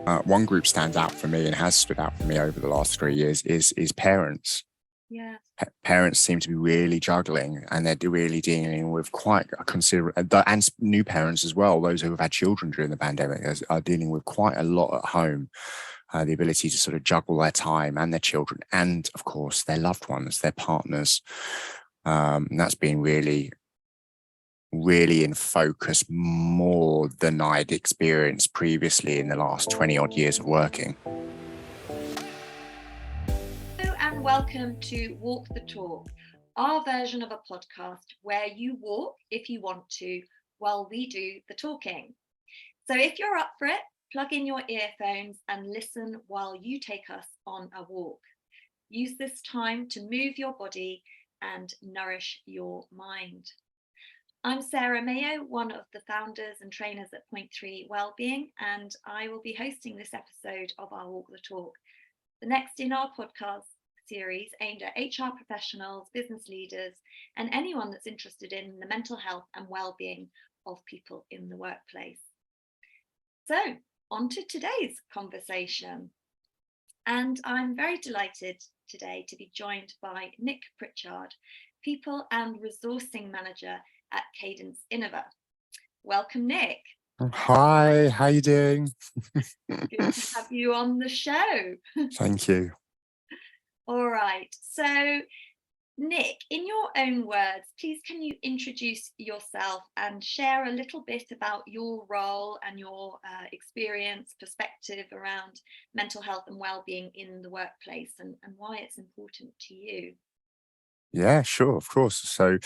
One group stands out for me and has stood out for me over the last 3 years is parents. Yeah. Parents seem to be really juggling, and they're really dealing with quite a considerable, and new parents as well, those who have had children during the pandemic, are dealing with quite a lot at home. The ability to sort of juggle their time and their children and, of course, their loved ones, their partners. And that's been really, really in focus more than I'd experienced previously in the last 20 odd years of working. Hello and welcome to Walk the Talk, our version of a podcast where you walk if you want to, while we do the talking. So if you're up for it, plug in your earphones and listen while you take us on a walk. Use this time to move your body and nourish your mind. I'm Sarah Mayo, one of the founders and trainers at Point 3 Wellbeing, and I will be hosting this episode of our Walk the Talk, the next in our podcast series aimed at HR professionals, business leaders, and anyone that's interested in the mental health and well-being of people in the workplace. So, on to today's conversation. And I'm very delighted today to be joined by Nick Pritchard, People and Resourcing Manager at Cadence Innova. Welcome, Nick. Hi, how you doing? Good to have you on the show. Thank you. All right. So, Nick, in your own words, please can you introduce yourself and share a little bit about your role and your experience, perspective around mental health and well-being in the workplace and why it's important to you? Yeah, sure, of course. So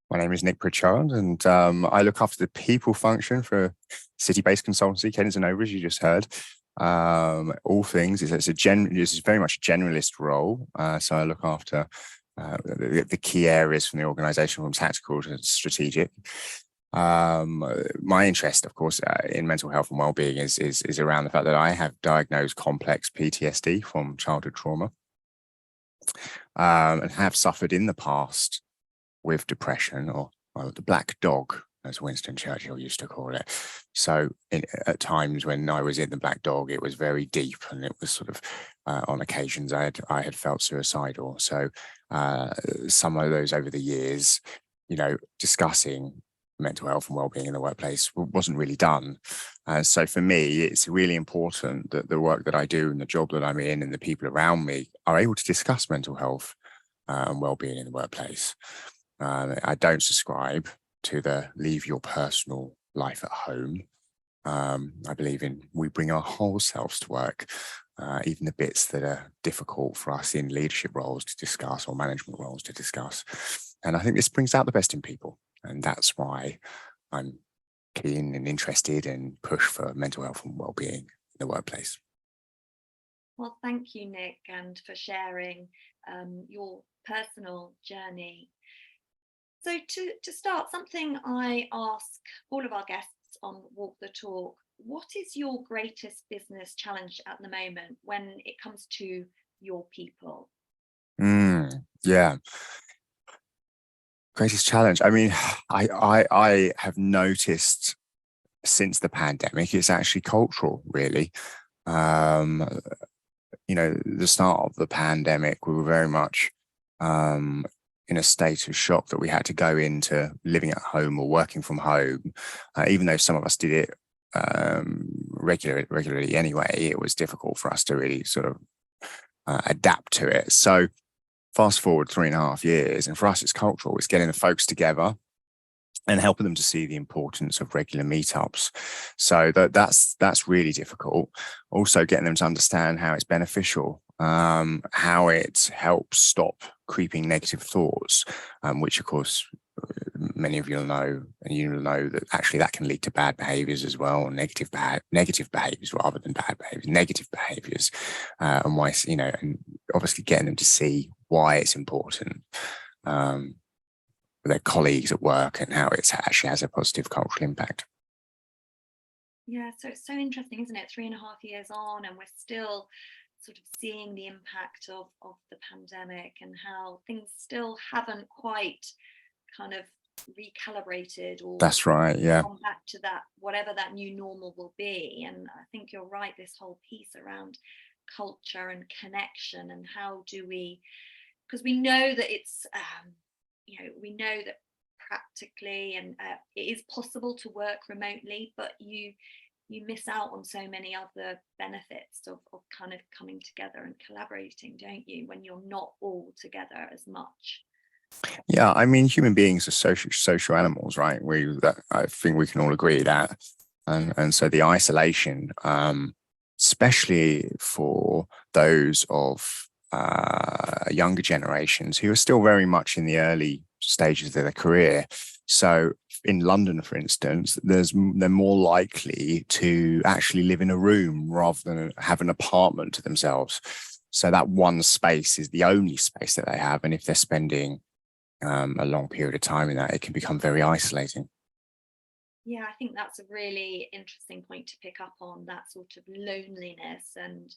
my name is Nick Pritchard, and I look after the people function for city-based consultancy, Cadence Innova, as you just heard. All things, it's very much a generalist role. So I look after the key areas from the organization, from tactical to strategic. My interest, of course, in mental health and well-being is around the fact that I have diagnosed complex PTSD from childhood trauma, and have suffered in the past with depression, or the black dog, as Winston Churchill used to call it. So at times when I was in the black dog, it was very deep, and it was sort of on occasions I had felt suicidal. So some of those over the years, discussing mental health and well-being in the workplace wasn't really done. So for me, it's really important that the work that I do and the job that I'm in and the people around me are able to discuss mental health and well-being in the workplace. I don't subscribe to the leave your personal life at home. I believe we bring our whole selves to work, even the bits that are difficult for us in leadership roles to discuss or management roles to discuss. And I think this brings out the best in people. And that's why I'm keen and interested and push for mental health and well-being in the workplace. Well, thank you, Nick, and for sharing your personal journey. So to start, something I ask all of our guests on Walk the Talk, what is your greatest business challenge at the moment when it comes to your people? Yeah. Greatest challenge. I mean, I have noticed since the pandemic, it's actually cultural, really. The start of the pandemic, we were very much in a state of shock that we had to go into living at home or working from home. Even though some of us did it regularly anyway, it was difficult for us to really sort of adapt to it. So fast forward 3.5 years, and for us, it's cultural. It's getting the folks together and helping them to see the importance of regular meetups. So that's really difficult. Also, getting them to understand how it's beneficial, how it helps stop creeping negative thoughts, which, of course, many of you will know, and you will know that actually that can lead to bad behaviors as well, negative behaviors rather than bad behaviors, negative behaviors, and why, and obviously getting them to see why it's important for their colleagues at work and how it actually has a positive cultural impact. Yeah, so it's so interesting, isn't it? 3.5 years on, and we're still sort of seeing the impact of the pandemic and how things still haven't quite kind of recalibrated or That's right. Yeah. gone back to that, whatever that new normal will be. And I think you're right, this whole piece around culture and connection, and how do we, because we know that it's we know that practically and it is possible to work remotely, but you miss out on so many other benefits of kind of coming together and collaborating, don't you, when you're not all together as much. Yeah, I mean, human beings are social animals, right? I think we can all agree that, and so the isolation, especially for those of younger generations who are still very much in the early stages of their career. So in London, for instance, they're more likely to actually live in a room rather than have an apartment to themselves. So that one space is the only space that they have, and if they're spending a long period of time in that, it can become very isolating. Yeah, I think that's a really interesting point to pick up on, that sort of loneliness. And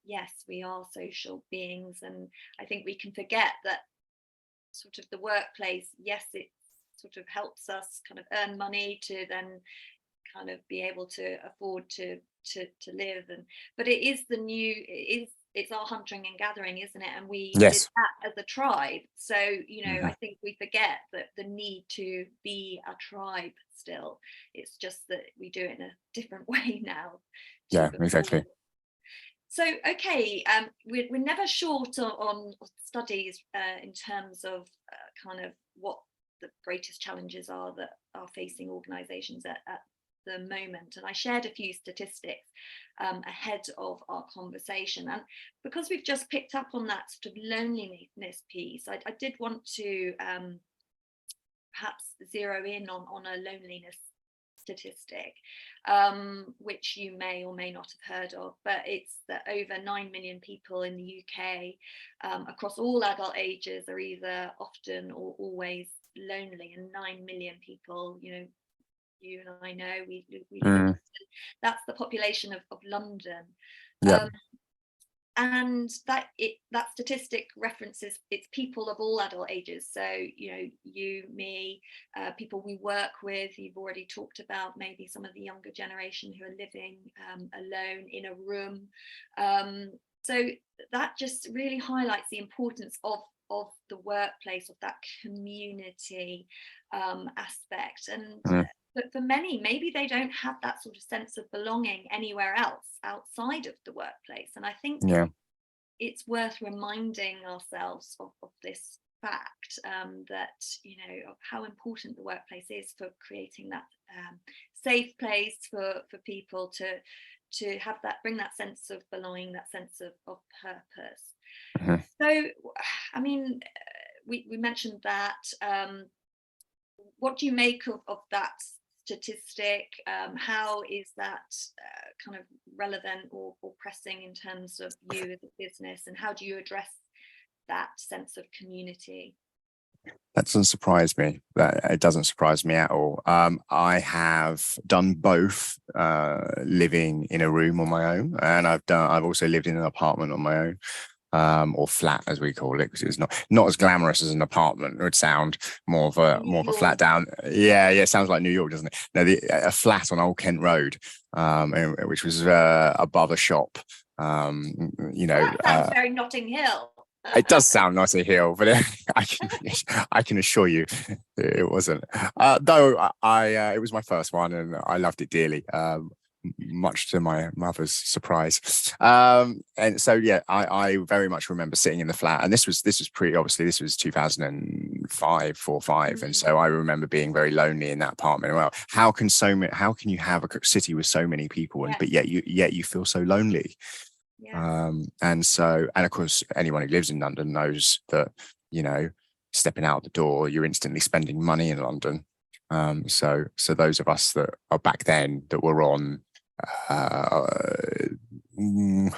yes, we are social beings, and I think we can forget that sort of the workplace, yes, it sort of helps us kind of earn money to then kind of be able to afford to live, and but it's our hunting and gathering, isn't it? And we did Yes. that as a tribe. So, I think we forget that the need to be a tribe still. It's just that we do it in a different way now to Yeah, before. exactly. So, okay, we're never short on studies in terms of kind of what the greatest challenges are that are facing organisations at the moment. And I shared a few statistics ahead of our conversation. And because we've just picked up on that sort of loneliness piece, I did want to perhaps zero in on a loneliness statistic, which you may or may not have heard of, but it's that over 9 million people in the UK across all adult ages are either often or always lonely. And 9 million people, you and I know, we live in London. That's the population of London. Yeah. And that statistic references it's people of all adult ages. So you, me, people we work with. You've already talked about maybe some of the younger generation who are living alone in a room. So that just really highlights the importance of the workplace, of that community aspect. And but for many, maybe they don't have that sort of sense of belonging anywhere else outside of the workplace. And I think it's worth reminding ourselves of this fact, that, of how important the workplace is for creating that safe place for people to have that, bring that sense of belonging, that sense of purpose. So, I mean, we mentioned that. What do you make of that statistic? How is that kind of relevant or pressing in terms of you as a business, and how do you address that sense of community? That doesn't surprise me. It doesn't surprise me at all. I have done both, living in a room on my own, and I've also lived in an apartment on my own. Or flat, as we call it, because it's not as glamorous as an apartment. It would sound more of a flat down. Yeah, it sounds like New York, doesn't it? No, a flat on Old Kent Road, which was above a shop. That sounds very Notting Hill. It does sound Notting Hill, but I can assure you it wasn't. Though it was my first one, and I loved it dearly. Much to my mother's surprise. And so I very much remember sitting in the flat, and this was obviously this was 2005, 4, 5, and so I remember being very lonely in that apartment. Well, how can you have a city with so many people, but yet you feel so lonely? And of course, anyone who lives in London knows that, stepping out the door, you're instantly spending money in London. So those of us that are back then that were on an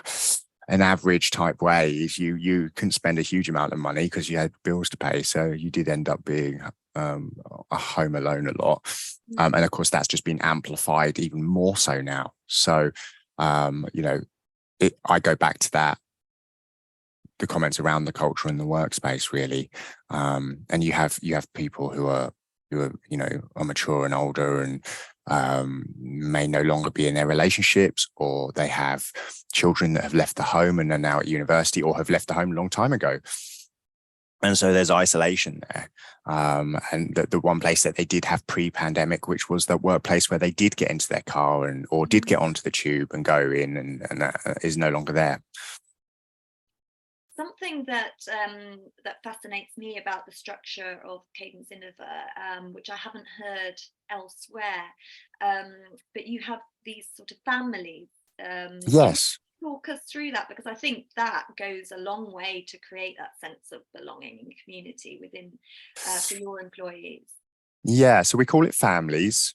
average type wage, you couldn't spend a huge amount of money because you had bills to pay. So you did end up being a home alone a lot. And of course, that's just been amplified even more so now. So, I go back to that, the comments around the culture and the workspace, really. And you have people who are are mature and older and may no longer be in their relationships, or they have children that have left the home and are now at university, or have left the home a long time ago. And so there's isolation there. And the one place that they did have pre-pandemic, which was the workplace where they did get into their car or did get onto the tube and go in, and that is no longer there. Something that fascinates me about the structure of Cadence Innova, which I haven't heard elsewhere, but you have these sort of families. Yes. Talk us through that, because I think that goes a long way to create that sense of belonging and community within for your employees. Yeah, so we call it families.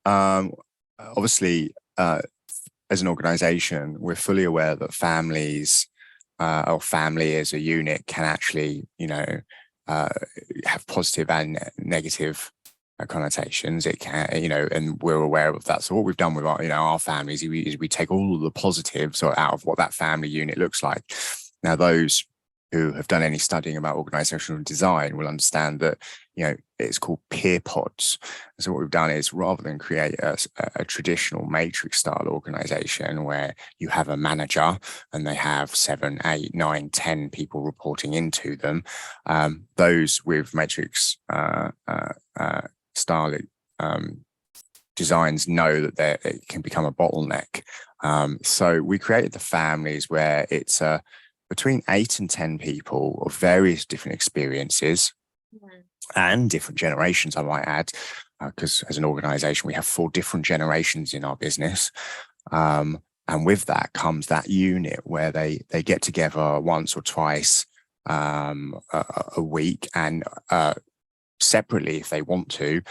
Obviously, as an organization, we're fully aware that families or family as a unit can actually, have positive and negative connotations. It can, and we're aware of that. So what we've done with our families is we take all of the positives out of what that family unit looks like. Now, those who have done any studying about organizational design will understand that, it's called peer pods. So what we've done is, rather than create a traditional matrix style organization where you have a manager and they have 7, 8, 9, 10 people reporting into them, those with matrix style designs know that it can become a bottleneck. So we created the families where it's between 8 and 10 people of various different experiences and different generations, I might add, because as an organization, we have 4 different generations in our business. And with that comes that unit where they get together once or twice a week, and separately, if they want to,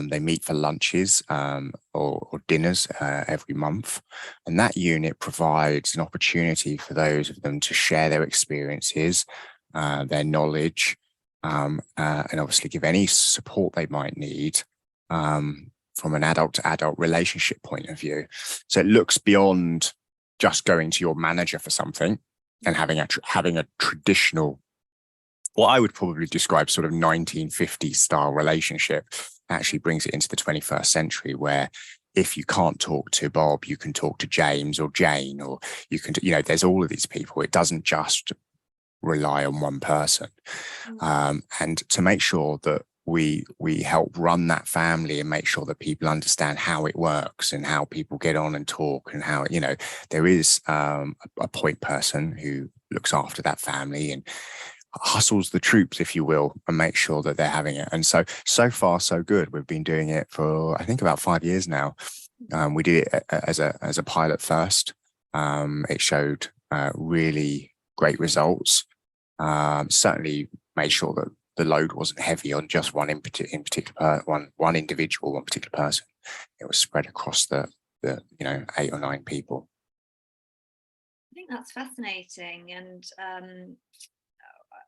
they meet for lunches or dinners every month. And that unit provides an opportunity for those of them to share their experiences, their knowledge, and obviously give any support they might need from an adult to adult relationship point of view. So it looks beyond just going to your manager for something and having a traditional, what I would probably describe sort of 1950s style relationship, actually brings it into the 21st century, where if you can't talk to Bob, you can talk to James or Jane, or you can, there's all of these people. It doesn't just rely on one person. And to make sure that we help run that family and make sure that people understand how it works and how people get on and talk, and how, there is a point person who looks after that family and hustles the troops, if you will, and make sure that they're having it. And so far, so good. We've been doing it for, I think, about 5 years now. We did it as a pilot first. It showed really great results. Certainly made sure that the load wasn't heavy on just one particular person. It was spread across the 8 or 9 people. I think that's fascinating. And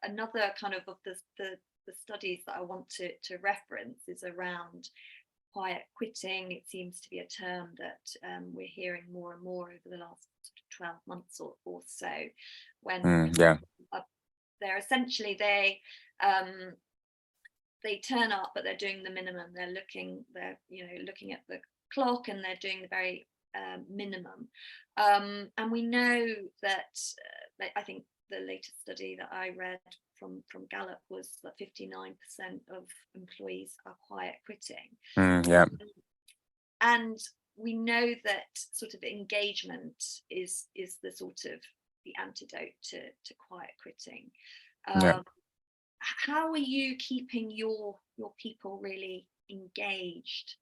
another kind of the studies that I want to reference is around quiet quitting. It seems to be a term that we're hearing more and more over the last 12 months or so, when they're essentially they turn up, but they're doing the minimum. They're looking at the clock, and they're doing the very minimum. And we know that I think the latest study that I read from Gallup was that 59% of employees are quiet quitting. And we know that sort of engagement is the sort of the antidote to quiet quitting. How are you keeping your people really engaged?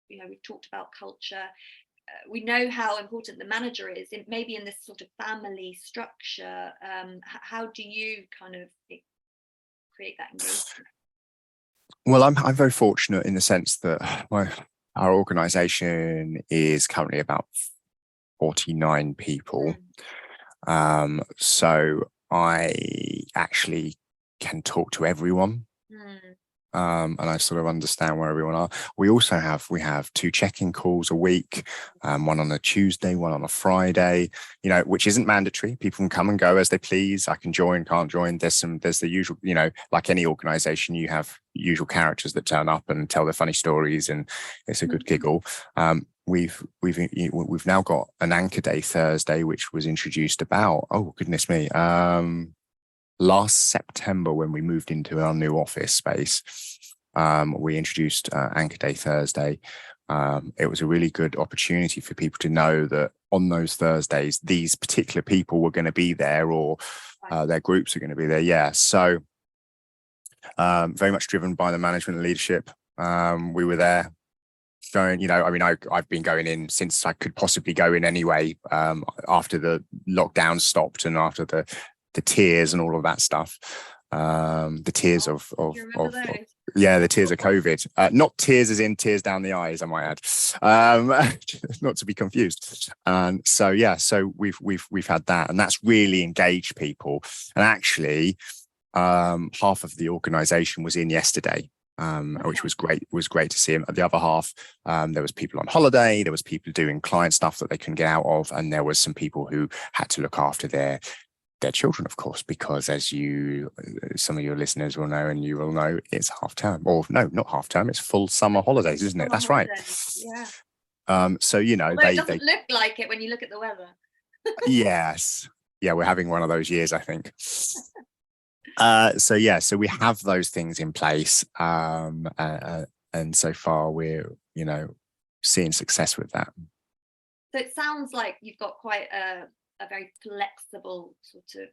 We've talked about culture. We know how important the manager is, maybe in this sort of family structure. How do you kind of create that engagement? Well, I'm very fortunate in the sense that our organization is currently about 49 people. So I actually can talk to everyone. And I sort of understand where everyone are. We also have 2 check-in calls a week, one on a Tuesday, one on a Friday, which isn't mandatory. People can come and go as they please. I can join, can't join. There's the usual, like any organization, you have usual characters that turn up and tell their funny stories, and it's a good giggle. We've now got an Anchor Day Thursday, which was introduced about, oh goodness me, last September when we moved into our new office space. We introduced Anchor Day Thursday. It was a really good opportunity for people to know that on those Thursdays, these particular people were going to be there, or their groups are going to be there. Yeah. So very much driven by the management and leadership. We were there going, I've been going in since I could possibly go in anyway, after the lockdown stopped and after the tears and all of that stuff. The tears of the tears of COVID, not tears as in tears down the eyes, I might add, not to be confused. And so we've had that, and that's really engaged people. And actually, half of the organization was in yesterday, which was great. It was great to see him. The other half, there was people on holiday, there was people doing client stuff that they couldn't get out of, and there was some people who had to look after their children, of course, because as some of your listeners will know, and you will know, it's half term, or no, not half term, it's full summer holidays, isn't it? That's right. Yeah. So it doesn't look like it when you look at the weather. Yes. Yeah, we're having one of those years, I think. So we have those things in place, and so far we're seeing success with that. So it sounds like you've got quite a very flexible sort of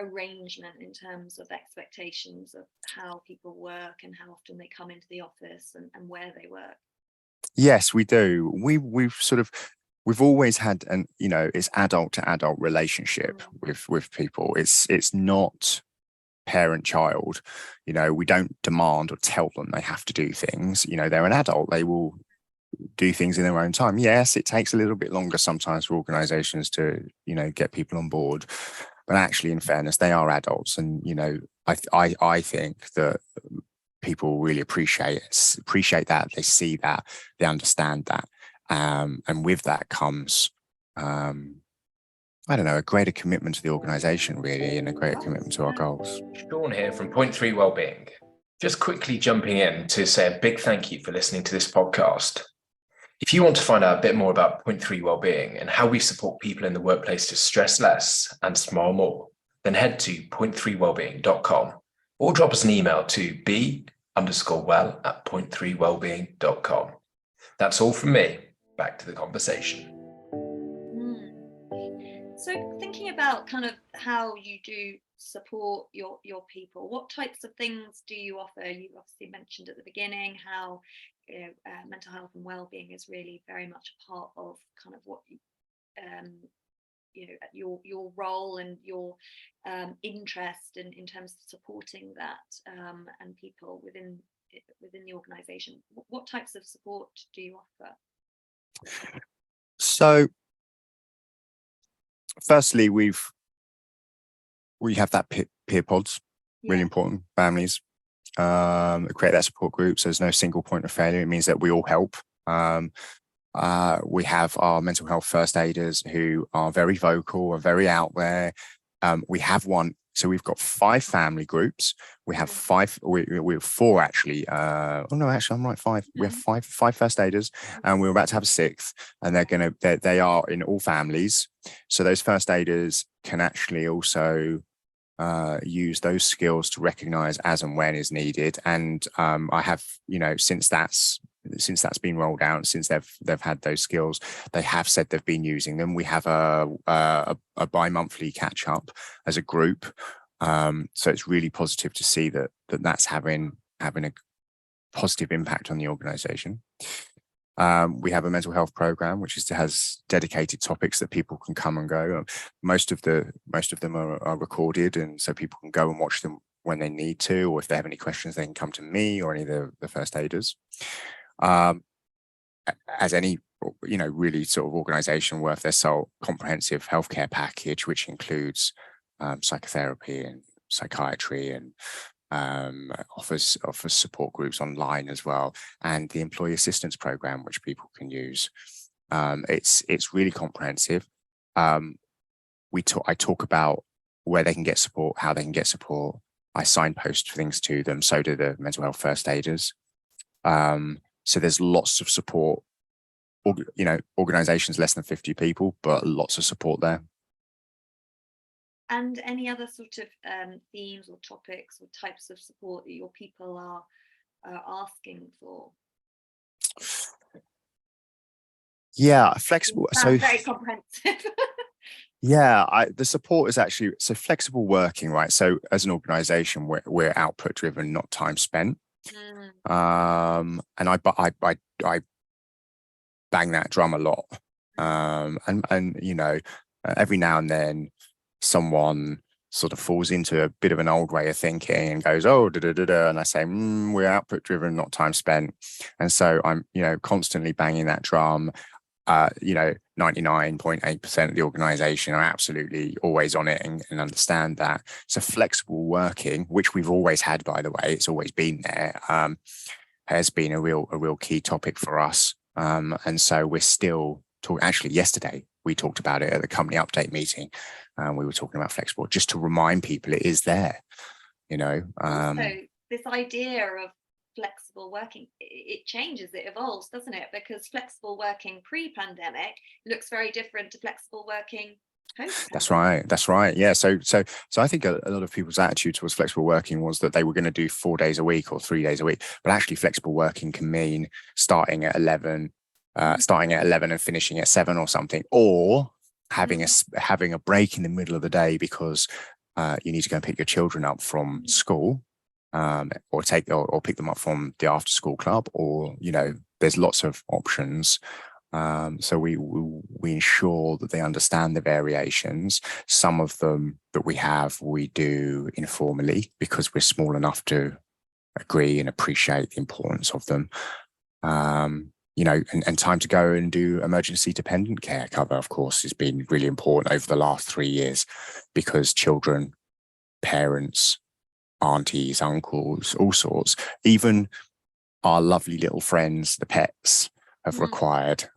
arrangement in terms of expectations of how people work and how often they come into the office and where they work. Yes, we do. We've always had it's adult to adult relationship with people. It's not parent child. We don't demand or tell them they have to do things. They're an adult. They will do things in their own time. Yes, it takes a little bit longer sometimes for organizations to get people on board, but actually, in fairness, they are adults. And I think that people really appreciate that. They see that, they understand that, and with that comes a greater commitment to the organization, really, and a greater commitment to our goals. Sean here from Point 3 Wellbeing. Just quickly jumping in to say a big thank you for listening to this podcast. If you want to find out a bit more about Point 3 Wellbeing and how we support people in the workplace to stress less and smile more, then head to point3wellbeing.com or drop us an email to b_well@point3wellbeing.com. That's all from me. Back to the conversation. So thinking about kind of how you do support your people, what types of things do you offer? You obviously mentioned at the beginning how mental health and well-being is really very much a part of kind of what your role and your interest in terms of supporting that and people within the organization. What types of support do you offer? So firstly, we have that peer pods, really important, families, create that support group. So there's no single point of failure. It means that we all help. We have our mental health first aiders who are very vocal, are very out there. We have one. So we've got 5 family groups. We have 5. We have 4 actually. I'm right. 5. We have 5 first aiders, and we're about to have a 6th. And they are in all families. So those first aiders can actually also use those skills to recognize as and when is needed. And I have, since that's been rolled out, since they've had those skills, they have said they've been using them. We have a bi-monthly catch up as a group, so it's really positive to see that's having a positive impact on the organization. We have a mental health program which has dedicated topics that people can come and go. Most of them are recorded, and so people can go and watch them when they need to, or if they have any questions, they can come to me or any of the first aiders. As any really sort of organization worth their salt, comprehensive healthcare package, which includes psychotherapy and psychiatry and offers support groups online as well, and the employee assistance program, which people can use. It's really comprehensive. I talk about where they can get support, how they can get support. I signpost things to them. So do the mental health first aiders. So there's lots of support. Organizations less than 50 people, but lots of support there. And any other sort of themes or topics or types of support that your people are asking for? Yeah, flexible. So very comprehensive. Yeah, the support is actually flexible working, right? So as an organization, we're output driven, not time spent. And I bang that drum a lot. And every now and then someone sort of falls into a bit of an old way of thinking and goes, oh, and I say, we're output driven, not time spent. And so I'm, constantly banging that drum. 99.8% of the organization are absolutely always on it and understand that. So flexible working, which we've always had, by the way, it's always been there, has been a real key topic for us. And so we're still talking. Actually, yesterday we talked about it at the company update meeting. We were talking about flexible, just to remind people it is there. So this idea of flexible working, it changes, it evolves, doesn't it? Because flexible working pre-pandemic looks very different to flexible working post-pandemic. That's right. Yeah. So I think a lot of people's attitude towards flexible working was that they were going to do 4 days a week or 3 days a week. But actually, flexible working can mean starting at 11 and finishing at 7 or something, or having a break in the middle of the day because you need to go and pick your children up from school. Or pick them up from the after school club, or there's lots of options. So we ensure that they understand the variations. Some of them that we do informally because we're small enough to agree and appreciate the importance of them. And time to go and do emergency dependent care cover, of course, has been really important over the last 3 years, because children, parents, aunties, uncles, all sorts, even our lovely little friends, the pets, have required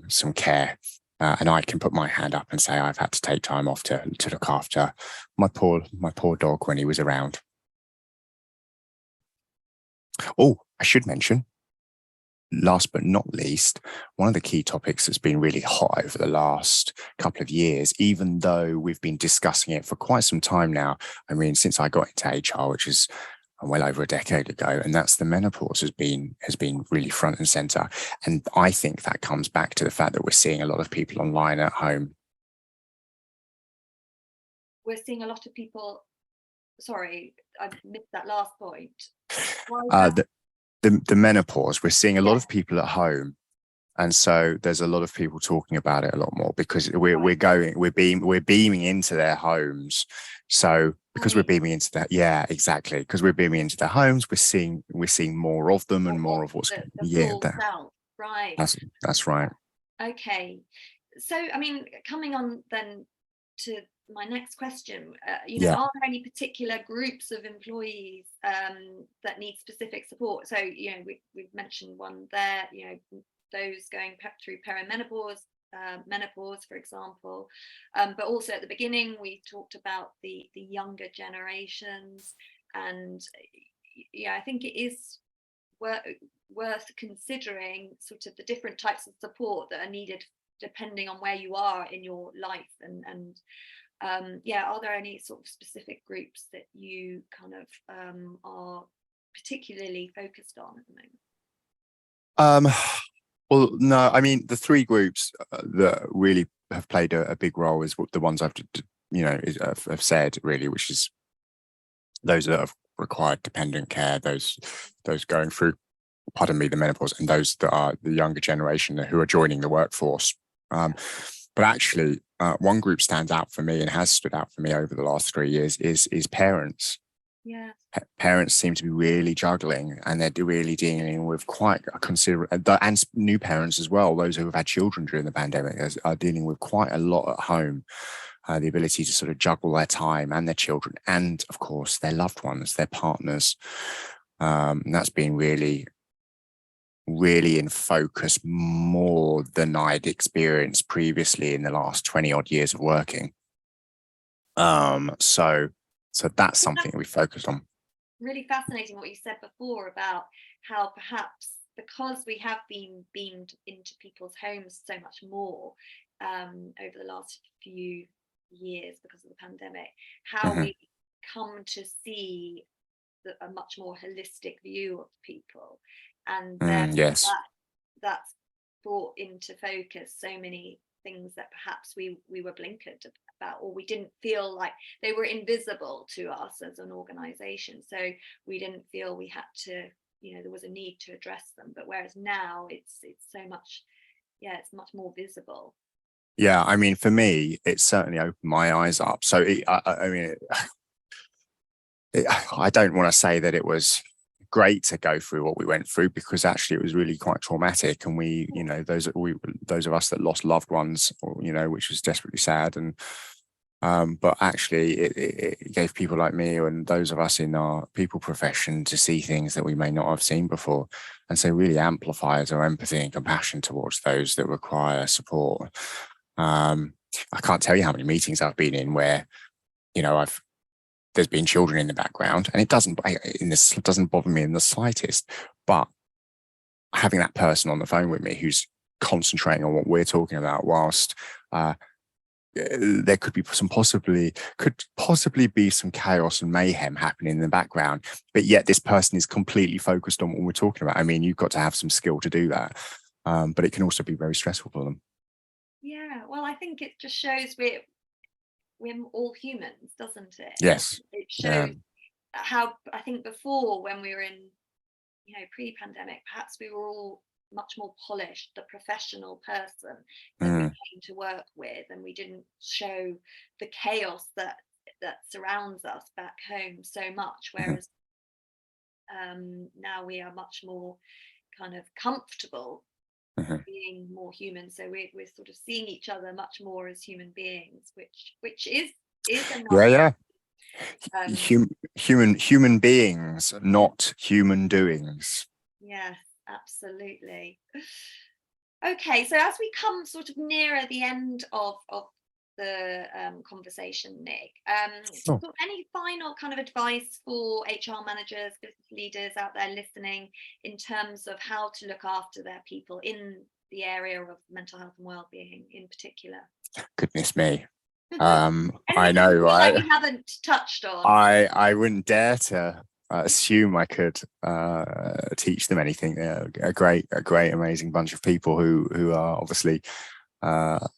some care. And I can put my hand up and say I've had to take time off to look after my poor dog when he was around. Oh, I should mention, last but not least, one of the key topics that's been really hot over the last couple of years, even though we've been discussing it for quite some time now. I mean, since I got into HR, which is well over a decade ago, and that's the menopause has been really front and center. And I think that comes back to the fact that we're seeing a lot of people online at home. We're seeing a lot of people. Sorry, I missed that last point. The menopause, we're seeing a lot of people at home, and so there's a lot of people talking about it a lot more because we're beaming into their homes. So because we're beaming into that, exactly, because we're beaming into their homes, we're seeing more of them and more of what's right. That's right. Okay, so I mean, coming on then to my next question, are there any particular groups of employees that need specific support? So we've mentioned one there, those going through perimenopause, menopause, for example, but also at the beginning we talked about the younger generations, and I think it is worth considering sort of the different types of support that are needed depending on where you are in your life, and are there any sort of specific groups that you kind of are particularly focused on at the moment? Well, no, I mean, the 3 groups that really have played a big role is the ones I've said, really, which is those that have required dependent care, those going through, the menopause, and those that are the younger generation who are joining the workforce. But actually, one group stands out for me and has stood out for me over the last 3 years is parents. Yeah. Parents seem to be really juggling, and they're really dealing with quite a considerable, and new parents as well, those who have had children during the pandemic, are dealing with quite a lot at home. the ability to sort of juggle their time and their children and, of course, their loved ones, their partners. And that's been really, really in focus more than I'd experienced previously in the last 20 odd years of working. So that's something that we focused on. Really fascinating what you said before about how perhaps because we have been beamed into people's homes so much more over the last few years because of the pandemic, how we come to see a much more holistic view of people, and yes, that's brought into focus so many things that perhaps we were blinkered about, or we didn't feel like they were invisible to us as an organization, so we didn't feel we had to, there was a need to address them. But whereas now it's so much, it's much more visible. Yeah, I mean, for me, it certainly opened my eyes up. So I don't want to say that it was great to go through what we went through, because actually it was really quite traumatic. And we, those of us that lost loved ones, which was desperately sad. And but actually it gave people like me and those of us in our people profession to see things that we may not have seen before, and so really amplifies our empathy and compassion towards those that require support. I can't tell you how many meetings I've been in where, there's been children in the background, and it doesn't bother me in the slightest. But having that person on the phone with me who's concentrating on what we're talking about, whilst there could possibly be some chaos and mayhem happening in the background, but yet this person is completely focused on what we're talking about. I mean, you've got to have some skill to do that, but it can also be very stressful for them. Yeah, well, I think it just shows we're all humans, doesn't it? Yes. It shows how, I think before, when we were in, pre-pandemic, perhaps we were all much more polished, the professional person that we came to work with, and we didn't show the chaos that surrounds us back home so much. Whereas now we are much more kind of comfortable being more human, so we're sort of seeing each other much more as human beings, which is a human beings, not human doings. Yes, absolutely. Okay, so as we come sort of nearer the end of the conversation, Nick, sort of any final kind of advice for HR managers, business leaders out there listening, in terms of how to look after their people in the area of mental health and well-being in particular? Goodness me. I know, right? Like we haven't touched on. I wouldn't dare to assume I could teach them anything. They're a great, amazing bunch of people who are obviously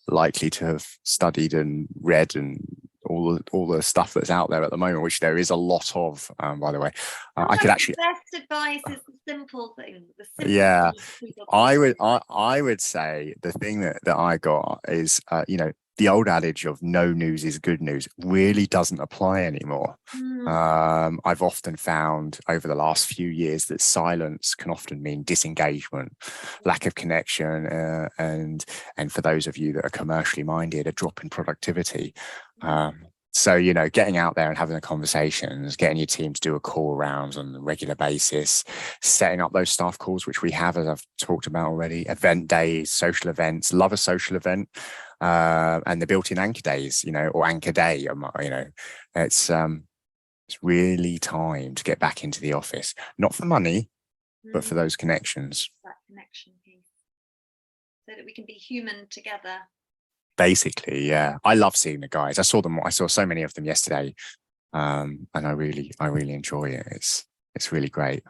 likely to have studied and read and all the stuff that's out there at the moment, which there is a lot of, by the way. I could actually, the best advice is the simple thing. I would say the thing that I got is the old adage of no news is good news really doesn't apply anymore. I've often found over the last few years that silence can often mean disengagement, lack of connection, and for those of you that are commercially minded, a drop in productivity. So, getting out there and having the conversations, getting your team to do a call rounds on a regular basis, setting up those staff calls, which we have, as I've talked about already, event days, social events, love a social event, and the built-in anchor days, or anchor day, it's really time to get back into the office, not for money, but for those connections. That connection piece, so that we can be human together. Basically, yeah. I love seeing the guys. I saw so many of them yesterday, and I really enjoy it. It's really great.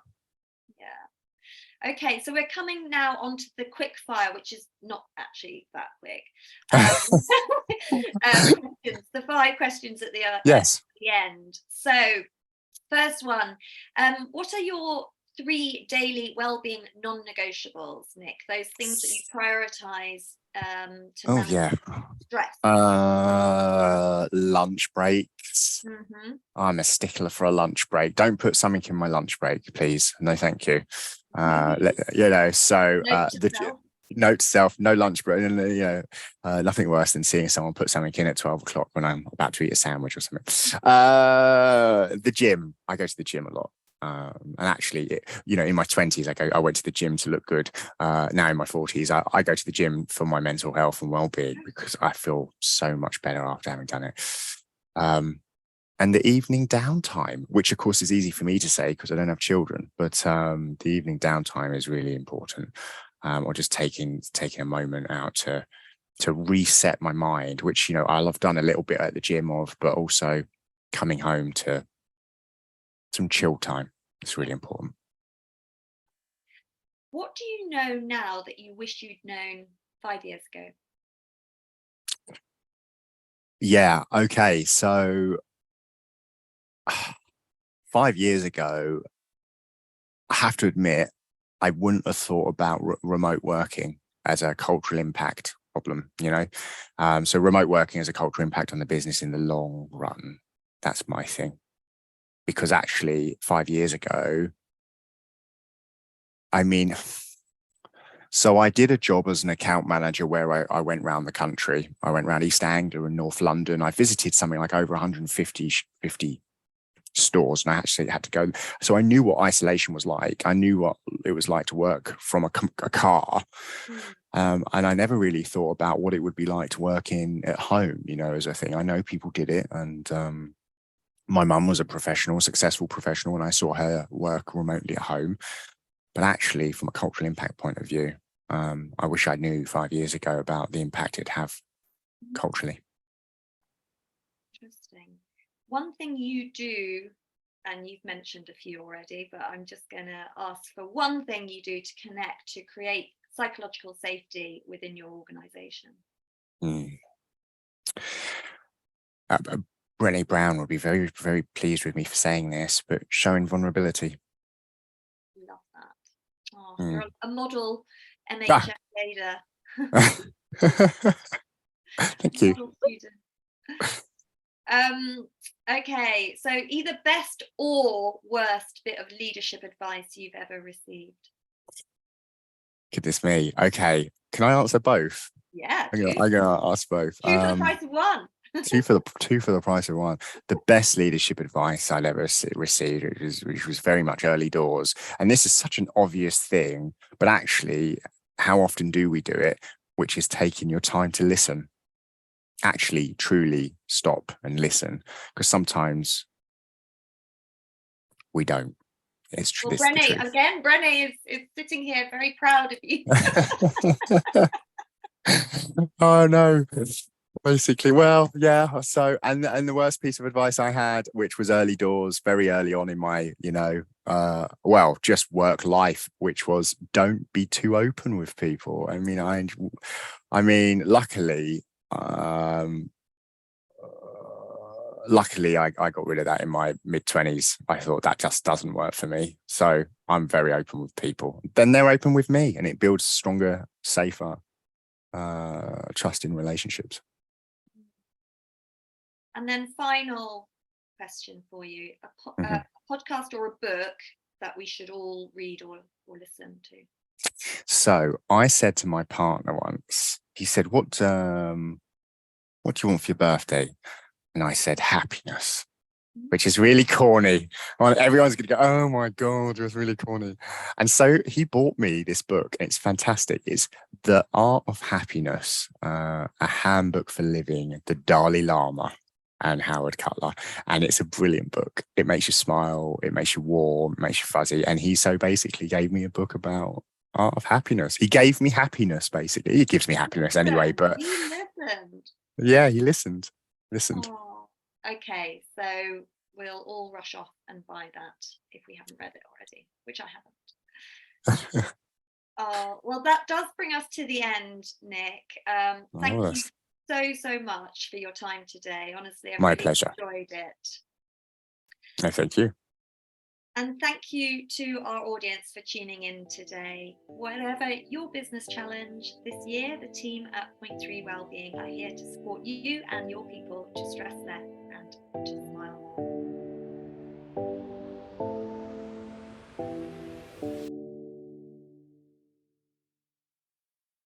Yeah. Okay, so we're coming now onto the quick fire, which is not actually that quick. Questions, the 5 questions at the end. So, first one, what are your 3 daily wellbeing non-negotiables, Nick? Those things that you prioritize to manage stress. Lunch breaks. I'm a stickler for a lunch break. Don't put something in my lunch break, please. No, thank you. Note to self, no lunch break. Nothing worse than seeing someone put something in at 12 o'clock when I'm about to eat a sandwich or something. The gym. I go to the gym a lot. And actually, in my 20s, I went to the gym to look good. Now in my 40s, I go to the gym for my mental health and well-being because I feel so much better after having done it. And the evening downtime, which of course is easy for me to say because I don't have children, but the evening downtime is really important. Or just taking a moment out to reset my mind, which I've done a little bit at the gym but also coming home to some chill time. It's really important. What do you know now that you wish you'd known 5 years ago? Yeah. Okay. So 5 years ago, I have to admit, I wouldn't have thought about remote working as a cultural impact problem, So remote working as a cultural impact on the business in the long run, that's my thing. Because actually 5 years ago, so I did a job as an account manager where I went around the country. I went around East Anglia and North London. I visited something like over 150 stores, and I actually had to go. So I knew what isolation was like. I knew what it was like to work from a car. And I never really thought about what it would be like to work at home, as a thing. I know people did it, and my mum was a successful professional, and I saw her work remotely at home. But actually, from a cultural impact point of view, I wish I knew 5 years ago about the impact it'd have culturally. Interesting. One thing you do, and you've mentioned a few already, but I'm just going to ask for one thing you do to connect, to create psychological safety within your organization. Brené Brown would be very, very pleased with me for saying this, but showing vulnerability. Love that. You're a model MHF leader. Thank you. Model student. Okay, so either best or worst bit of leadership advice you've ever received? Goodness me. Okay, can I answer both? Yeah, I'm gonna ask both. Two for the price of one. two for the price of one. The best leadership advice I'd ever received, which was very much early doors. And this is such an obvious thing, but actually, how often do we do it? Which is taking your time to listen. Actually, truly stop and listen, because sometimes we don't. It's true. Well, Brené is sitting here very proud of you. Oh no. Basically, well, yeah. So, and the worst piece of advice I had, which was early doors, very early on in my, just work life, which was don't be too open with people. Luckily, I got rid of that in my mid-20s. I thought that just doesn't work for me. So I'm very open with people. Then they're open with me, and it builds stronger, safer, trusting relationships. And then final question for you, a podcast or a book that we should all read or listen to. So I said to my partner once, he said, what do you want for your birthday? And I said, happiness, which is really corny. Everyone's going to go, oh my God, it was really corny. And so he bought me this book. And it's fantastic. It's The Art of Happiness, a handbook for living, the Dalai Lama and Howard Cutler. And it's a brilliant book. It makes you smile. It makes you warm. It makes you fuzzy. And he so basically gave me a book about art of happiness. He gave me happiness, basically. He gives me happiness anyway, but he listened. Yeah, he listened. Oh, okay, so we'll all rush off and buy that if we haven't read it already, which I haven't. Well, that does bring us to the end, Nick. Thank you so much for your time today. Honestly, I've my really pleasure. Enjoyed it. No, thank you. And thank you to our audience for tuning in today. Whatever your business challenge this year, the team at Point 3 Wellbeing are here to support you and your people to stress less and to